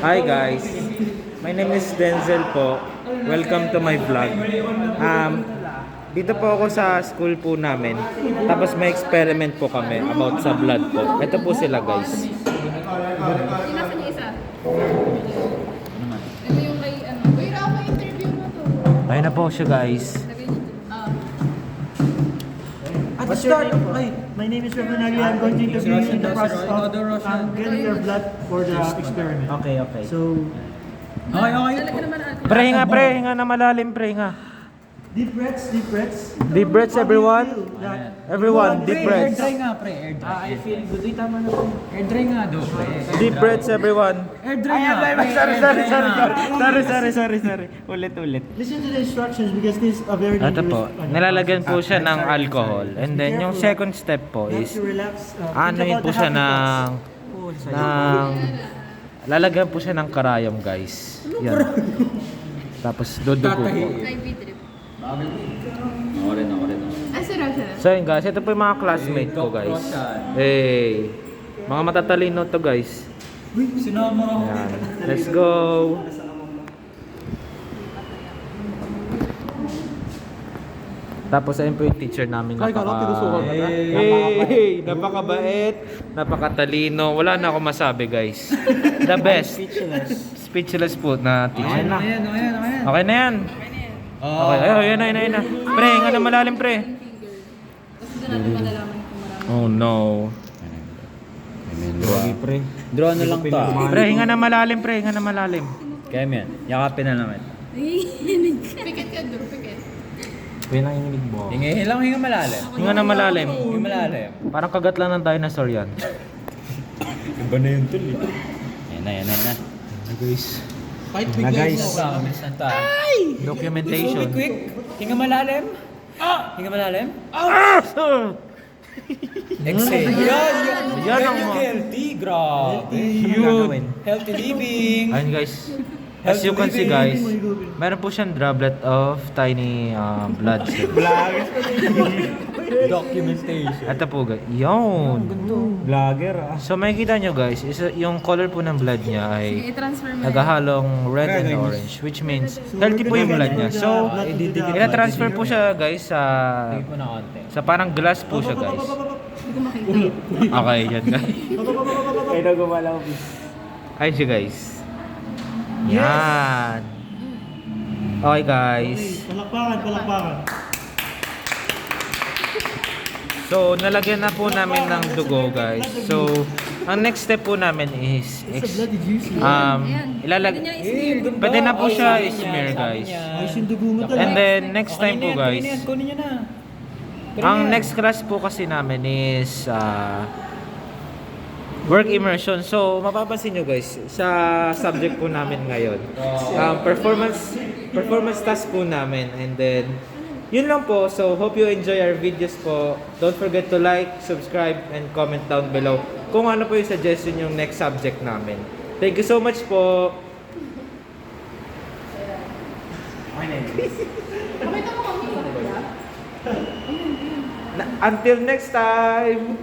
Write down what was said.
Hi guys, my name is Denzel po. Welcome to my vlog. Dito po ako sa school po namin. Tapos may experiment po kami about sa blood po. Ito po sila guys. Nasaan yung isa? Ito yung kay ano. Wait, ako interview mo to. Ayun na po siya guys. Lagay niyo. Let's start. Hi, my name is Reverend Ali. I'm going to be in the process of getting your blood for the experiment. Okay. So, Talaga naman alcohol. Pre nga na malalim pre nga. deep breaths, deep breaths. Deep breaths everyone. Everyone, deep breaths. Air dry nga, pre. Air dry. I feel good. Uy, tama na po. Air dry nga, do, pre. Deep breaths everyone. Air dry nga, pre. Sorry. Ulit. Listen to the instructions because this is a very Ito po, dangerous. nilalagyan po siya ng alcohol. And then yung second step po You have is to relax. ano yun po siya lalagyan po siya ng karayom guys. Yan. Tapos dudugo po. IV trip. Ako rin. Sarap. So yun guys, ito po yung mga classmate ko guys. Hey, mga matatalino to guys. Sinama ako. Yan. Let's go. Tapos ayun po yung teacher namin napakabait, napakatalino. Wala na ako masabi guys. The best. Speechless po na teacher. Ayan. Okay na yan. Okay, ayun na. Pre, nga na malalim pre. Tapos doon natin malalaman kung marami. Oh no. Draw na lang to. Pre, hinga na malalim pre, hinga na malalim. Kaya yan. Yakapin na naman. Pikit ka, Dur. Pikit. Pre, nanginginig mo. Hinga malalim. Hinga na malalim. Hinga malalim. Parang kagat lang ng dinosaur yan. Iba na yun, tol. Yan na. Guys, Na guys. Minsan tayo. documentation. Quick. Hinga malalim. Hinga malalim. Exhale. Yan ang mga. Healthy. Grabe. Healthy living. Ayun guys. As you can see guys, meron po siyang droplet of tiny blood cells. Documentation. Ito po guys. Yun. Vlogger So makikita nyo guys, yung color po ng blood niya ay I-transfer mo. naghahalong red and orange, which means healthy po yung blood niya. So, ina-transfer po siya guys Tingin po na konti. sa parang glass po siya guys. Hindi ko makita. Okay, yan guys. Kaya gumalaw. Ayun siya guys. Yan. Okay guys. Palakpakan. So, nalagyan na po namin ng dugo guys. So, ang next step po namin is It's a bloody juicy. pwede na po siya i-smear guys. Ayos yung dugo mo to. And then next time po guys, Kunin nyo na. ang next class po kasi namin is work immersion. So, mapapansin nyo guys, sa subject po namin ngayon, performance task po namin. And then, yun lang po. So, hope you enjoy our videos po. Don't forget to like, subscribe, and comment down below kung ano po yung suggestion yung next subject namin. Thank you so much po. Until next time!